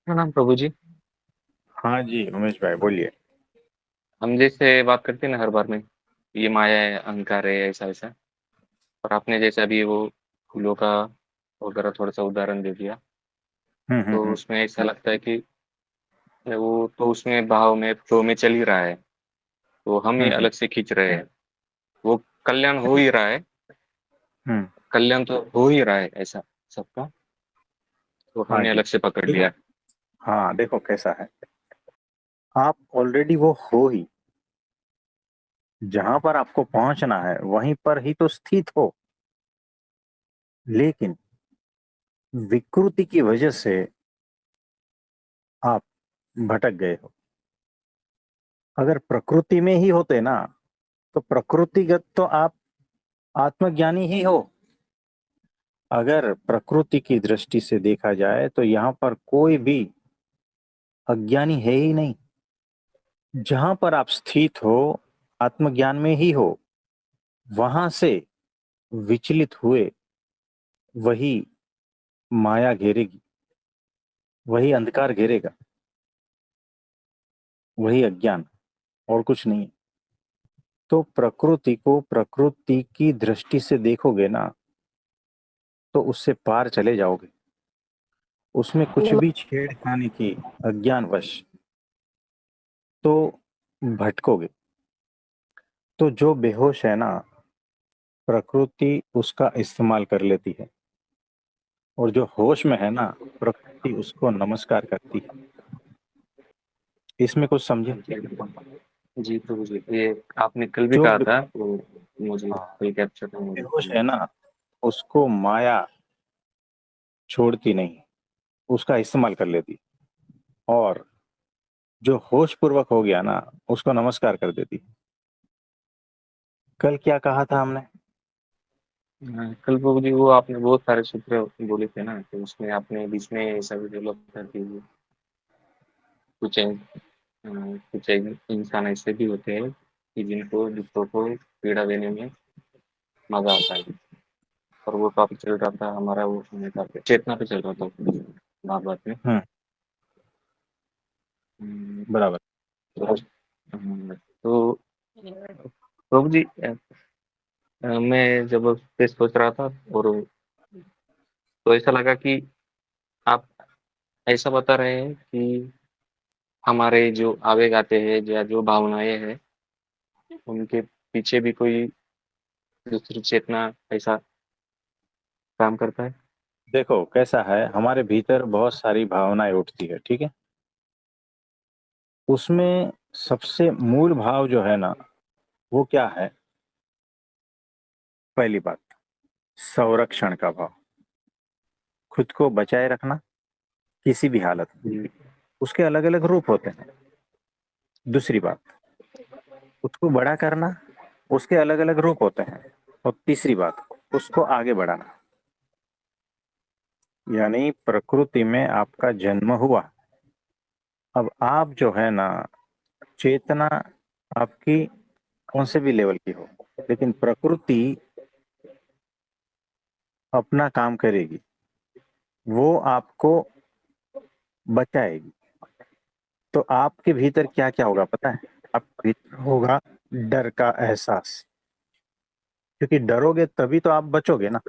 प्रणाम प्रभु जी। हाँ जी उमेश भाई बोलिए। हम जैसे बात करते हैं ना हर बार में, ये माया है, अहंकार है, ऐसा ऐसा। और आपने जैसे अभी वो फूलों का वगैरह थोड़ा सा उदाहरण दे दिया, तो हम्म। उसमें ऐसा लगता है कि वो तो उसमें भाव में फ्लो में चल ही रहा है, तो हम ही हम्म। अलग से खींच रहे हैं। वो कल्याण हो ही रहा है, हम्म। कल्याण तो हो ही रहा है ऐसा सबका, तो हाँ हमने जी। अलग से पकड़ देखो। लिया। हाँ देखो कैसा है। आप ऑलरेडी वो हो ही, जहां पर आपको पहुंचना है वहीं पर ही तो स्थित हो। लेकिन विकृति की वजह से आप भटक गए हो। अगर प्रकृति में ही होते ना, तो प्रकृतिगत तो आप आत्मज्ञानी ही हो। अगर प्रकृति की दृष्टि से देखा जाए तो यहाँ पर कोई भी अज्ञानी है ही नहीं। जहां पर आप स्थित हो, आत्मज्ञान में ही हो, वहां से विचलित हुए वही माया घेरेगी, वही अंधकार घेरेगा, वही अज्ञान, और कुछ नहीं। तो प्रकृति को प्रकृति की दृष्टि से देखोगे ना, तो उससे पार चले जाओगे। उसमें कुछ भी छेड़खानी की अज्ञानवश, तो भटकोगे। तो जो बेहोश है ना, प्रकृति उसका इस्तेमाल कर लेती है। और जो होश में है ना, प्रकृति उसको नमस्कार करती है। इसमें कुछ समझे। जी प्रभु जी, ये आपने कल भी जो कहा था, तो मुझे हाँ, कल कैप्चर करना बेहोश मुझे। है ना, उसको माया छोड़ती नहीं, उसका इस्तेमाल कर लेती। और जो होश पूर्वक हो गया ना, उसको नमस्कार कर देती। कल क्या कहा था हमने। हाँ, कल प्रभु जी वो आपने बहुत सारे सूत्र बोले थे ना, तो उसमें आपने बीच में ऐसा भी डेवलप था कि कुछ कुछ इंसान ऐसे भी होते हैं कि जिनको दूसरों को पीड़ा देने में मजा आता है। और वो टॉपिक चल रहा था हमारा, वो समय था चेतना पे चल रहा था बात बात में। हम्म। हम्म, बराबर। तो तो प्रभु जी, मैं जब उस पे सोच रहा था, और तो ऐसा लगा कि आप ऐसा बता रहे हैं कि हमारे जो आवेग आते हैं या जो भावनाएं हैं, उनके पीछे भी कोई दूसरी चेतना ऐसा काम करता है। देखो कैसा है, हमारे भीतर बहुत सारी भावनाएं उठती है, ठीक है। उसमें सबसे मूल भाव जो है ना, वो क्या है। पहली बात, संरक्षण का भाव, खुद को बचाए रखना किसी भी हालत में। जी उसके अलग अलग रूप होते हैं। दूसरी बात, खुद को बड़ा करना, उसके अलग अलग रूप होते हैं। और तीसरी बात, उसको आगे बढ़ाना। यानी प्रकृति में आपका जन्म हुआ। अब आप जो है ना, चेतना आपकी कौन से भी लेवल की हो, लेकिन प्रकृति अपना काम करेगी। वो आपको बचाएगी। तो आपके भीतर क्या क्या होगा पता है। आपके भीतर होगा डर का एहसास। क्योंकि डरोगे तभी तो आप बचोगे ना।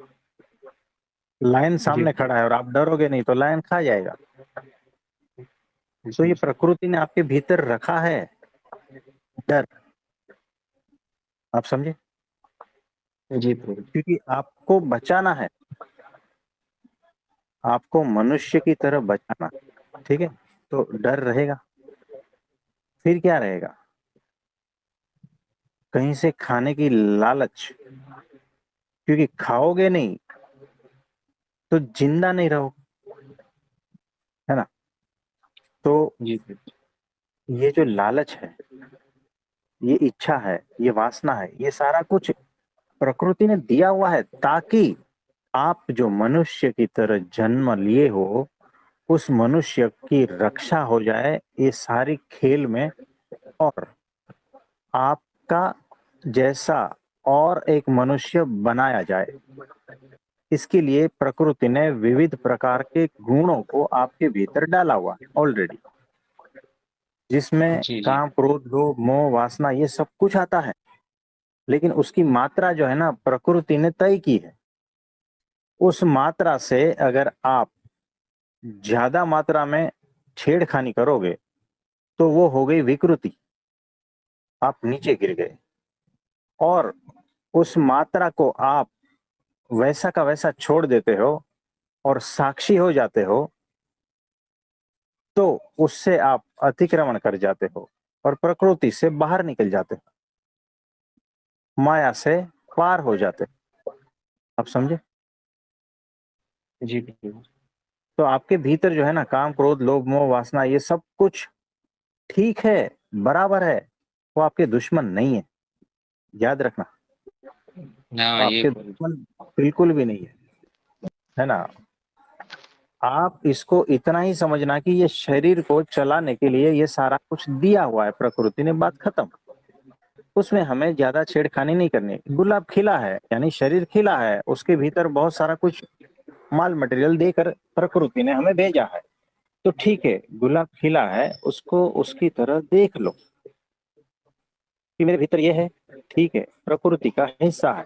लायन जी सामने खड़ा है और आप डरोगे नहीं, तो लायन खा जाएगा। तो जी ये प्रकृति ने आपके भीतर रखा है डर। आप समझे। जी प्रभु। क्योंकि आपको बचाना है, आपको मनुष्य की तरह बचाना। ठीक है। तो डर रहेगा। फिर क्या रहेगा। कहीं से खाने की लालच। क्योंकि खाओगे नहीं तो जिंदा नहीं रहोगे, है ना। तो जी प्रभु। ये जो लालच है, ये इच्छा है, ये वासना है, ये सारा कुछ प्रकृति ने दिया हुआ है, ताकि आप जो मनुष्य की तरह जन्म लिए हो, उस मनुष्य की रक्षा हो जाए ये सारी खेल में। और आपका जैसा और एक मनुष्य बनाया जाए। इसके लिए प्रकृति ने विविध प्रकार के गुणों को आपके भीतर डाला हुआ ऑलरेडी, जिसमें जी जी। काम, क्रोध, लोभ, मोह, वासना ये सब कुछ आता है। लेकिन उसकी मात्रा जो है ना, प्रकृति ने तय की है। उस मात्रा से अगर आप ज्यादा मात्रा में छेड़खानी करोगे तो वो हो गई विकृति, आप नीचे गिर गए। और उस मात्रा को आप वैसा का वैसा छोड़ देते हो और साक्षी हो जाते हो, तो उससे आप अतिक्रमण कर जाते हो और प्रकृति से बाहर निकल जाते हो, माया से पार हो जाते हो। आप समझे? जी बिल्कुल। तो आपके भीतर जो है ना, काम, क्रोध, लोभ, मोह, वासना ये सब कुछ ठीक है, बराबर है। वो आपके दुश्मन नहीं है, याद रखना। वो हाँ ये आपके बोल। दुश्मन बिल्कुल भी नहीं है ना। आप इसको इतना ही समझना कि ये शरीर को चलाने के लिए ये सारा कुछ दिया हुआ है प्रकृति ने, बात खत्म। उसमें हमें ज्यादा छेड़खानी नहीं करनी। गुलाब खिला है यानी शरीर खिला है, उसके भीतर बहुत सारा कुछ माल मटेरियल देकर प्रकृति ने हमें भेजा है। तो ठीक है, गुलाब खिला है, उसको उसकी तरह देख लो कि मेरे भीतर ये है, ठीक है, प्रकृति का हिस्सा है।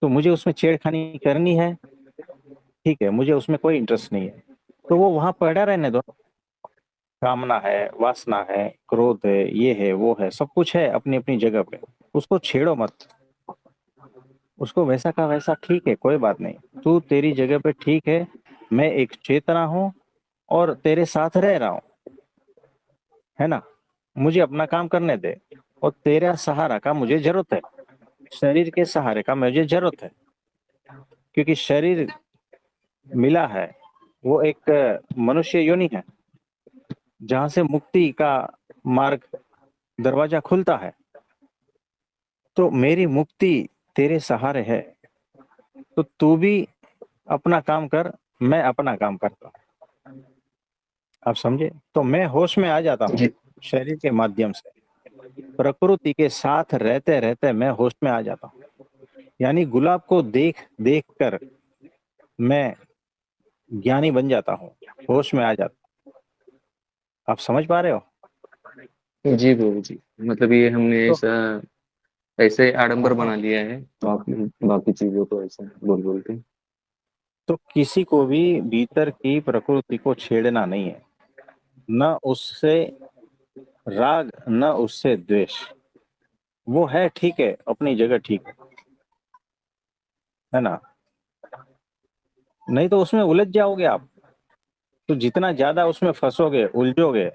तो मुझे उसमें छेड़खानी करनी है, ठीक है, मुझे उसमें कोई इंटरेस्ट नहीं है, तो वो वहां पड़ा रहने दो। कामना है, वासना है, क्रोध है, ये है, वो है, सब कुछ है अपनी अपनी जगह पे। उसको छेड़ो मत, उसको वैसा का वैसा ठीक है, कोई बात नहीं, तू तेरी जगह पे ठीक है। मैं एक चेतना हूँ और तेरे साथ रह रहा हूँ, है ना। मुझे अपना काम करने दे, और तेरा सहारा का मुझे जरूरत है, शरीर के सहारे का मुझे जरूरत है। क्योंकि शरीर मिला है, वो एक मनुष्य योनि है, जहां से मुक्ति का मार्ग, दरवाजा खुलता है। तो मेरी मुक्ति तेरे सहारे है, तो तू भी अपना काम कर, मैं अपना काम करता हूँ। आप समझे? तो मैं होश में आ जाता हूँ जी शरीर के माध्यम से, प्रकृति के साथ रहते रहते मैं होश में आ जाता हूँ। यानी गुलाब को देख देख कर मैं ज्ञानी बन जाता हूँ, होश में आ जाता हूँ। आप समझ पा रहे हो? जी प्रभु जी। मतलब ये हमने तो ऐसा ऐसे आडंबर हाँ, बना लिया है बाकी बाकी चीजों को ऐसा बोल बोल के। तो किसी को भी भीतर की प्रकृति को छेड़ना नहीं है, न उससे राग न उससे द्वेष। वो है ठीक है, अपनी जगह ठीक है ना। नहीं तो उसमें उलझ जाओगे आप। तो जितना ज्यादा उसमें फंसोगे, उलझोगे,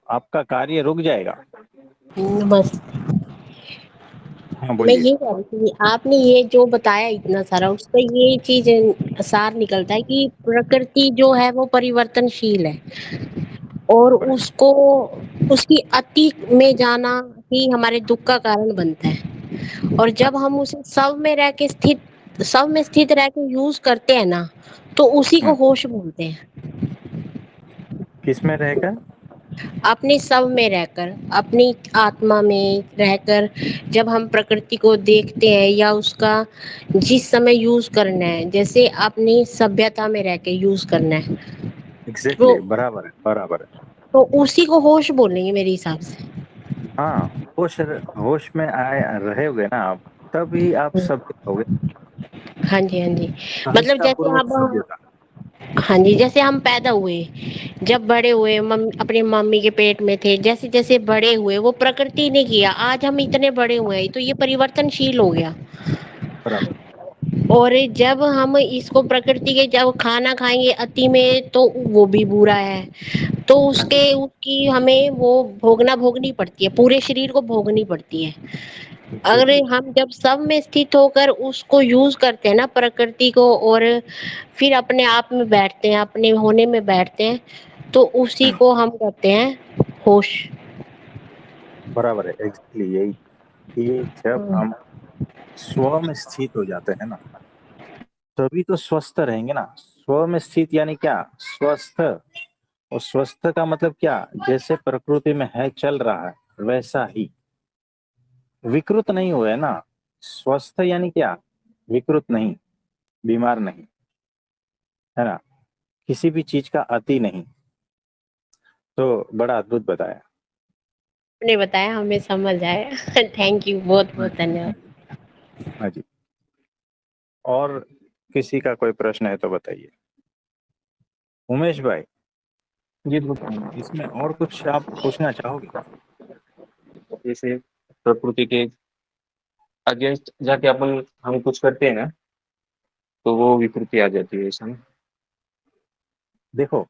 आपका कार्य रुक जाएगा। बस हाँ मैं बोलिए। ये कह रही थी, आपने ये जो बताया इतना सारा, उसका ये चीज सार निकलता है कि प्रकृति जो है वो परिवर्तनशील है, और उसको उसकी अति में जाना ही हमारे दुख का कारण बनता है। और जब हम उसे सब में स्थित रह के यूज करते हैं ना, तो उसी को हम्म, होश बोलते हैं। किस में रहेगा? अपने सब में रहकर, अपनी आत्मा में रहकर, जब हम प्रकृति को देखते हैं या उसका जिस समय यूज करना है, जैसे अपनी सभ्यता में रह के यूज करना है, तो एग्जैक्टली, बराबर है, बराबर है। तो उसी को होश बोलेंगे मेरे हिसाब से। हाँ, होश, होश में आए रहोगे ना आप, तभी आप सभ्य होगे। हाँ जी, हाँ जी। मतलब सहजता जैसे पूर्वक अब, सभ्यता। हाँ जी, जैसे हम पैदा हुए, जब बड़े हुए, अपने मम्मी के पेट में थे, जैसे जैसे बड़े हुए, वो प्रकृति ने किया, आज हम इतने बड़े हुए हैं, तो ये परिवर्तनशील हो गया। बराबर। और जब हम इसको प्रकृति के जब खाना खाएंगे अति में, तो वो भी बुरा है। तो हाँ जी। उसकी हमें वो भोगनी पड़ती है, पूरे शरीर को भोगनी पड़ती है। अगर एग्जैक्टली, हम जब सब में स्थित होकर उसको यूज करते हैं ना प्रकृति को, और फिर अपने आप में बैठते हैं, अपने होने में बैठते हैं, तो उसी को हम कहते हैं होश। बराबर है, एग्जैक्टली यही। कि जब हम्म। हम स्व में स्थित हो जाते हैं ना, तभी तो स्वस्थ रहेंगे ना। स्व में स्थित यानी क्या? स्वस्थ। और स्वस्थ का मतलब क्या? जैसे प्रकृति में है, चल रहा है, वैसा ही, विकृत नहीं हुए ना। स्वस्थ यानी क्या? विकृत नहीं। बीमार नहीं, है ना, किसी भी चीज का अति नहीं। तो बड़ा अद्भुत बताया। आपने बताया हमें समझ आया। थैंक यू, बहुत हाँ बहुत धन्यवाद। हाँ जी। और किसी का कोई प्रश्न है तो बताइए। उमेश भाई, जी बिल्कुल। इसमें और कुछ आप पूछना चाहोगे? जैसे प्रकृति के अगेंस्ट जाके अपन हम कुछ करते हैं ना, तो वो विकृति आ जाती है ऐसा ना। देखो,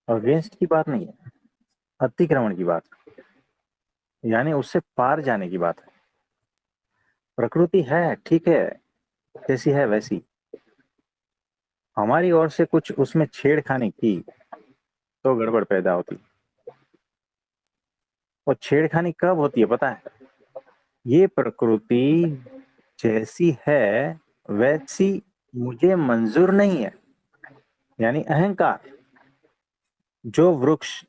अगेंस्ट की बात नहीं है, अतिक्रमण की बात है, यानी उससे पार जाने की बात है। प्रकृति है, ठीक है, जैसी है वैसी, हमारी ओर से कुछ उसमें छेड़खानी की तो गड़बड़ पैदा होती। और छेड़खानी कब होती है पता है? ये प्रकृति जैसी है वैसी मुझे मंजूर नहीं है, यानी अहंकार। जो वृक्ष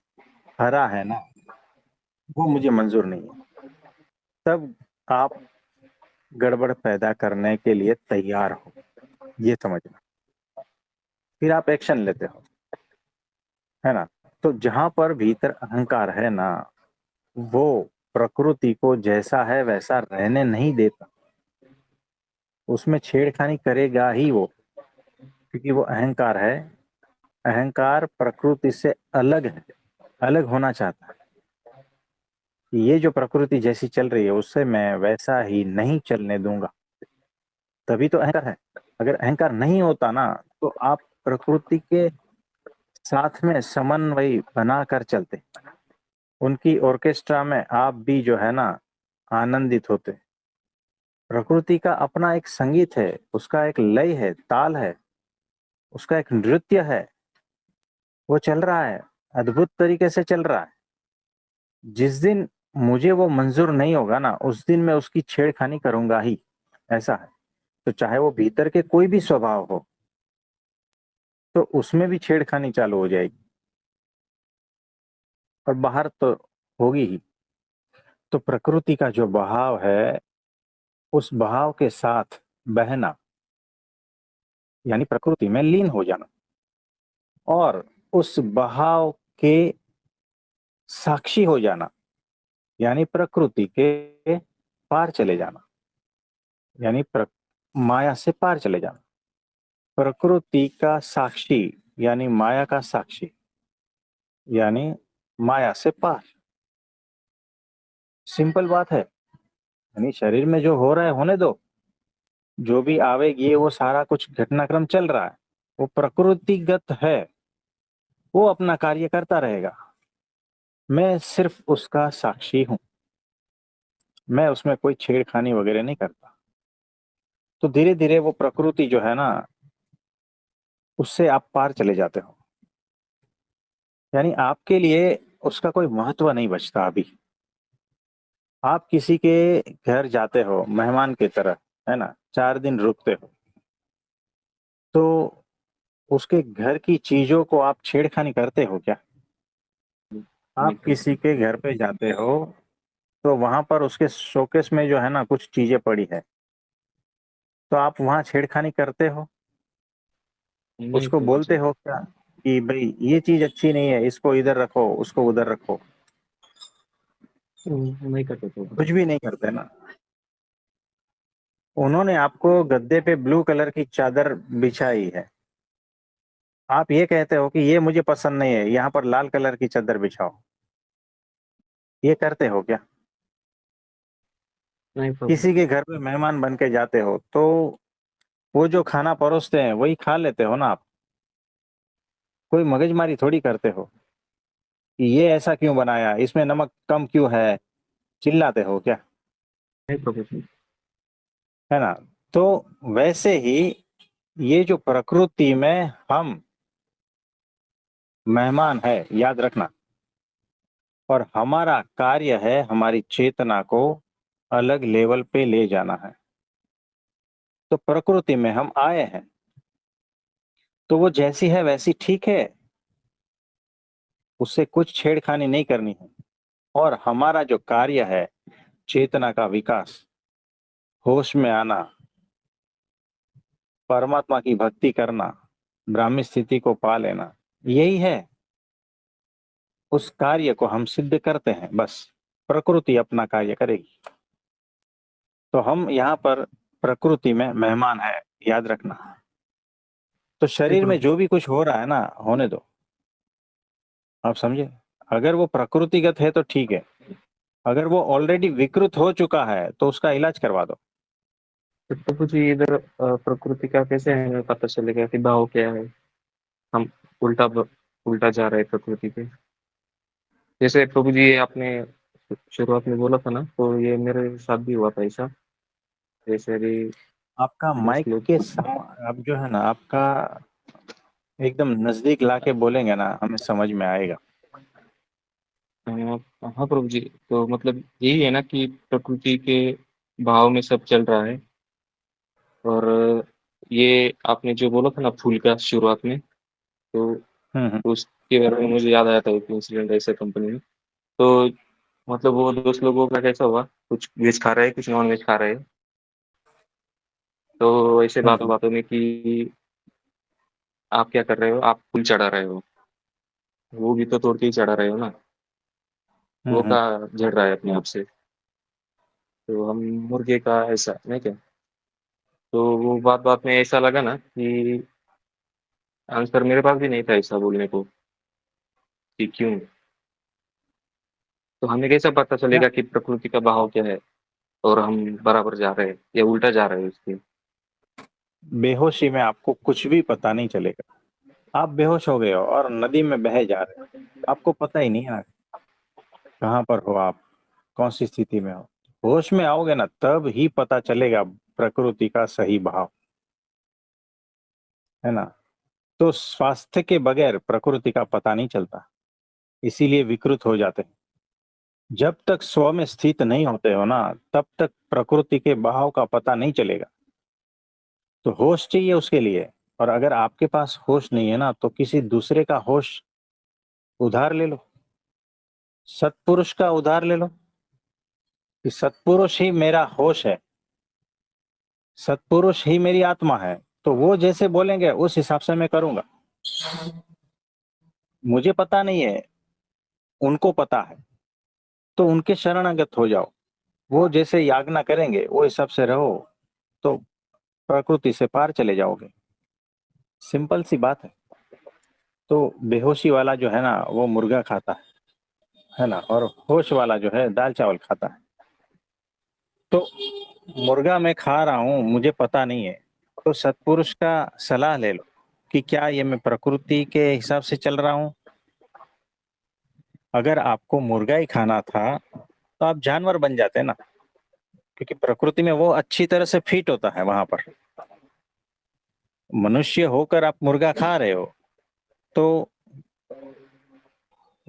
हरा है ना, वो मुझे मंजूर नहीं है, तब आप गड़बड़ पैदा करने के लिए तैयार हो, ये समझना। फिर आप एक्शन लेते हो, है ना। तो जहां पर भीतर अहंकार है ना, वो प्रकृति को जैसा है वैसा रहने नहीं देता, उसमें छेड़खानी करेगा ही वो, क्योंकि वो अहंकार है। अहंकार प्रकृति से अलग है, अलग होना चाहता है कि ये जो प्रकृति जैसी चल रही है उससे मैं वैसा ही नहीं चलने दूंगा। तभी तो अहंकार है। अगर अहंकार नहीं होता ना, तो आप प्रकृति के साथ में समन्वय बनाकर चलते, उनकी ऑर्केस्ट्रा में आप भी जो है ना आनंदित होते। प्रकृति का अपना एक संगीत है, उसका एक लय है, ताल है, उसका एक नृत्य है, वो चल रहा है, अद्भुत तरीके से चल रहा है। जिस दिन मुझे वो मंजूर नहीं होगा ना, उस दिन मैं उसकी छेड़खानी करूंगा ही, ऐसा है। तो चाहे वो भीतर के कोई भी स्वभाव हो, तो उसमें भी छेड़खानी चालू हो जाएगी, और बाहर तो होगी ही। तो प्रकृति का जो बहाव है, उस बहाव के साथ बहना, यानी प्रकृति में लीन हो जाना, और उस बहाव के साक्षी हो जाना, यानी प्रकृति के पार चले जाना, यानी माया से पार चले जाना। प्रकृति का साक्षी यानी माया का साक्षी, यानी माया से पार। सिंपल बात है, यानी शरीर में जो हो रहा है होने दो, जो भी आवेगी वो सारा कुछ घटनाक्रम चल रहा है, वो प्रकृतिगत है, वो अपना कार्य करता रहेगा। मैं सिर्फ उसका साक्षी हूं, मैं उसमें कोई छेड़खानी वगैरह नहीं करता। तो धीरे धीरे वो प्रकृति जो है ना, उससे आप पार चले जाते हो, यानी आपके लिए उसका कोई महत्व नहीं बचता अभी। आप किसी के घर जाते हो मेहमान की तरह, है ना, 4 दिन रुकते हो, तो उसके घर की चीजों को आप छेड़खानी करते हो क्या? नहीं आप करते। किसी के घर पे जाते हो, तो वहां पर उसके शोकेस में जो है ना कुछ चीजें पड़ी है, तो आप वहां छेड़खानी करते हो? नहीं उसको करते बोलते जी। हो क्या कि भाई ये चीज अच्छी नहीं है, इसको इधर रखो, उसको उधर रखो? नहीं करते तो। कुछ भी नहीं करते ना। उन्होंने आपको गद्दे पे ब्लू कलर की चादर बिछाई है, आप ये कहते हो कि ये मुझे पसंद नहीं है, यहाँ पर लाल कलर की चादर बिछाओ। ये करते हो क्या? नहीं प्रभु। किसी के घर पे मेहमान बन के जाते हो, तो वो जो खाना परोसते हैं वही खा लेते हो ना आप? कोई मगजमारी थोड़ी करते हो कि ये ऐसा क्यों बनाया, इसमें नमक कम क्यों है, चिल्लाते हो क्या? नहीं प्रभु जी। है ना। तो वैसे ही ये जो प्रकृति में हम मेहमान है, याद रखना, और हमारा कार्य है हमारी चेतना को अलग लेवल पे ले जाना है। तो प्रकृति में हम आए हैं, तो वो जैसी है वैसी ठीक है, उससे कुछ छेड़खानी नहीं करनी है। और हमारा जो कार्य है, चेतना का विकास, होश में आना, परमात्मा की भक्ति करना, ब्राह्मी स्थिति को पा लेना, यही है। उस कार्य को हम सिद्ध करते हैं, बस प्रकृति अपना कार्य करेगी। तो हम यहाँ पर प्रकृति में मेहमान है, याद रखना। तो शरीर में जो भी कुछ हो रहा है ना, होने दो, आप समझे। अगर वो प्रकृतिगत है तो ठीक है, अगर वो ऑलरेडी विकृत हो चुका है तो उसका इलाज करवा दो। तो कुछ इधर प्रकृति का कैसे हमें पता चलेगा कि भाव क्या है? हम उल्टा उल्टा जा रहे हैं प्रकृति पे। जैसे प्रभु जी आपने शुरुआत में बोला था ना, तो ये मेरे साथ भी हुआ था ऐसा। जैसे अभी आपका दोस्त माइक लोग, के आप जो है ना, आपका एकदम नजदीक लाके बोलेंगे ना, हमें समझ में आएगा। हाँ प्रभु जी, तो मतलब यही है ना कि प्रकृति के भाव में सब चल रहा है। और ये आपने जो बोला था ना फूल का शुरुआत में, तो हम्म। उसके बारे में मुझे याद आया था एक इंसिडेंट ऐसे कंपनी में। तो मतलब वो दोस्त लोगों का कैसा हुआ, कुछ वेज खा रहे हैं, कुछ नॉन वेज खा रहे हैं। तो ऐसे बातों हम्म। बातों में कि आप क्या कर रहे हो, आप फूल चढ़ा रहे हो, वो भी तो तोड़ के ही चढ़ा रहे हो ना, वो हम्म। का झड़ रहा है अपने आप से। तो हम मुर्गे का ऐसा नहीं क्या। तो वो बात बात में ऐसा लगा ना कि आंसर मेरे पास भी नहीं था ऐसा बोलने को कि क्यों। तो हमें कैसा पता क्या चलेगा कि प्रकृति का बहाव क्या है और हम बराबर जा रहे हैं या उल्टा जा रहे हैं उसके? बेहोशी में आपको कुछ भी पता नहीं चलेगा। आप बेहोश हो गए हो और नदी में बहे जा रहे हो, आपको पता ही नहीं है कहाँ पर हो आप, कौन सी स्थिति में हो। होश में आओगे ना, तब ही पता चलेगा प्रकृति का सही भाव, है ना। तो स्वास्थ्य के बगैर प्रकृति का पता नहीं चलता, इसीलिए विकृत हो जाते हैं। जब तक स्व में स्थित नहीं होते हो ना, तब तक प्रकृति के बहाव का पता नहीं चलेगा। तो होश चाहिए उसके लिए। और अगर आपके पास होश नहीं है ना, तो किसी दूसरे का होश उधार ले लो, सत्पुरुष का उधार ले लो, कि सत्पुरुष ही मेरा होश है, सत्पुरुष ही मेरी आत्मा है। तो वो जैसे बोलेंगे उस हिसाब से मैं करूंगा। मुझे पता नहीं है, उनको पता है, तो उनके शरणागत हो जाओ। वो जैसे याज्ञा करेंगे वो हिसाब से रहो, तो प्रकृति से पार चले जाओगे। सिंपल सी बात है। तो बेहोशी वाला जो है ना, वो मुर्गा खाता है ना, और होश वाला जो है दाल चावल खाता है। तो मुर्गा मैं खा रहा हूँ, मुझे पता नहीं है, तो सत्पुरुष का सलाह ले लो कि क्या ये मैं प्रकृति के हिसाब से चल रहा हूँ। अगर आपको मुर्गा ही खाना था तो आप जानवर बन जाते ना, क्योंकि प्रकृति में वो अच्छी तरह से फिट होता है वहां पर। मनुष्य होकर आप मुर्गा खा रहे हो, तो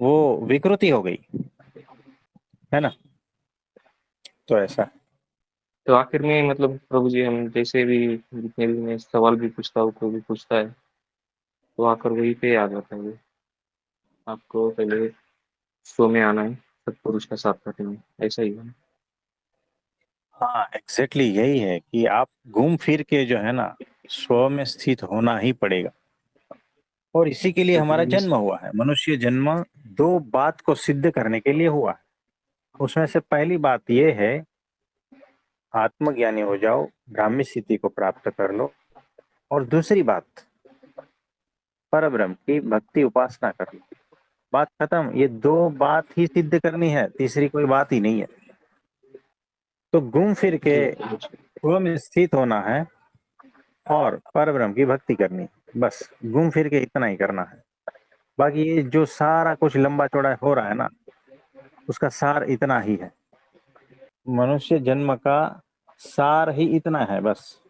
वो विकृति हो गई, है ना। तो ऐसा है। तो आखिर में मतलब प्रभु जी, हम जैसे भी जितने भी मैं सवाल भी पूछता हूँ, कोई भी पूछता है, तो आकर वही पे आ जाता है। आपको पहले शो में आना है, सत्पुरुष का साथ करना है, ऐसा ही है। हाँ एग्जैक्टली यही है कि आप घूम फिर के जो है ना, स्व में स्थित होना ही पड़ेगा। और इसी के लिए तो हमारा जन्म हुआ है। मनुष्य जन्म दो बात को सिद्ध करने के लिए हुआ है। उसमें से पहली बात यह है, आत्मज्ञानी हो जाओ, ब्राह्मी स्थिति को प्राप्त कर लो। और दूसरी बात, परब्रह्म की भक्ति उपासना कर लो। बात खत्म। ये दो बात ही सिद्ध करनी है, तीसरी कोई बात ही नहीं है। तो घूम फिर के जी स्व में स्थित होना है और परब्रह्म की भक्ति करनी है। बस घूम फिर के इतना ही करना है। बाकी ये जो सारा कुछ लंबा चौड़ा हो रहा है ना, उसका सार इतना ही है। मनुष्य जन्म का सार ही इतना है बस।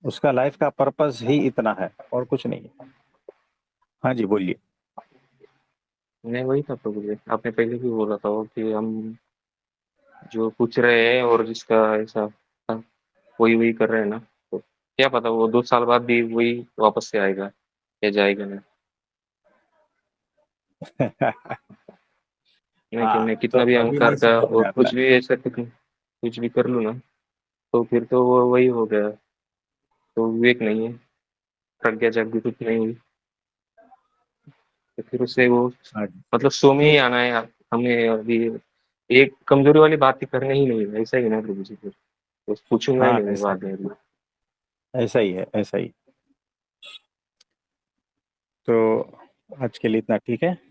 उसका लाइफ का पर्पस ही इतना है और कुछ नहीं है। हाँ जी बोलिए। नहीं, वही था प्रभु जी, आपने पहले भी बोला था वो कि हम जो पूछ रहे हैं और जिसका ऐसा था, वही वही कर रहे हैं ना। तो क्या पता वो 2 साल बाद भी वही वापस से आएगा या जाएगा ना। नहीं कि हाँ मैं तो कितना भी अभी अहंकार नहीं का समझ में और आता कुछ है। भी ऐसा कुछ भी कर लूँ ना, तो फिर तो वो वही हो गया। तो विवेक नहीं है, प्रज्ञा जागृत नहीं हुई, तो फिर उससे वो हाँ, मतलब शो में ही आना है हमें अभी। एक कमजोरी वाली बात ही करनी ही नहीं है, ऐसा ही ना प्रभु जी, फिर तो पूछूंगा ही हाँ, नहीं मैं ऐसा बाद में अभी। ऐसा ही है, ऐसा ही। तो आज के लिए इतना ठीक है।